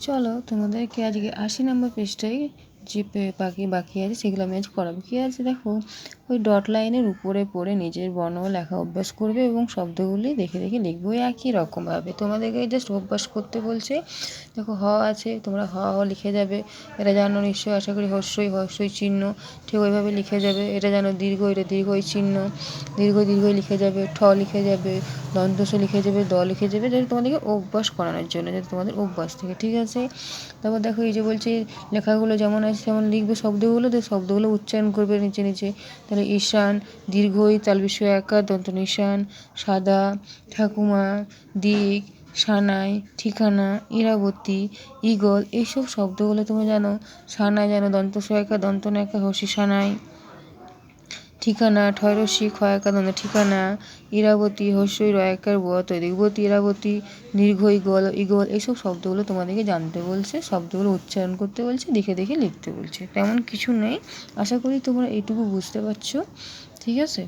চলো তোমাদেরকে আজকে 80 নম্বর পেজটাই যে বাকি আছে সেগুলো আমি আজ করাবো। কী আছে দেখো, ওই ডট লাইনের উপরে পড়ে নিজের বর্ণ লেখা অভ্যাস করবে এবং শব্দগুলি দেখে দেখে লিখবে ওই একই রকমভাবে। তোমাদেরকে জাস্ট অভ্যাস করতে বলছে। দেখো হ আছে, তোমরা হ হ লিখে যাবে। এটা জানো নিশ্চয়ই, আশা করি হর্ষই হর্ষই চিহ্ন, ঠিক ওইভাবে লিখে যাবে। এটা জানো দীর্ঘ, এটা দীর্ঘই চিহ্ন, দীর্ঘই লিখে যাবে। ঠ লিখে যাবে, দন্তস লিখে যাবে, দ লিখে যাবে, যাতে তোমাদেরকে অভ্যাস করানোর জন্য, যাতে তোমাদের অভ্যাস থেকে, ঠিক আছে। তারপর দেখো এই যে বলছে লেখাগুলো যেমন আছে তেমন লিখবে শব্দগুলো, তো শব্দগুলো উচ্চারণ করবে নিচে নিচে। তাহলে ঈশান, দীর্ঘই, তালবিশ একা, দন্ত নিশান, সাদা, ঠাকুমা, দিক, সানাই, ঠিকানা, ইরাবতী, ঈগল, এইসব শব্দগুলো তুমি জানো। সানাই জানো দন্ত একা, দন্ত একা, হসি সানাই, ঠিকানা, ঠয়রসি ক্ষয়কা দন্ত ঠিকানা, ইরাবতী, হস্যই রয়াকার বত, ইগবতী, ইরাবতী, দীর্ঘ ইগল, ইগল, এইসব শব্দগুলো তোমাদেরকে জানতে বলছে, শব্দগুলো উচ্চারণ করতে বলছে, দেখে দেখে লিখতে বলছে। তেমন কিছু নেই, আশা করি তোমরা এইটুকু বুঝতে পারছো, ঠিক আছে।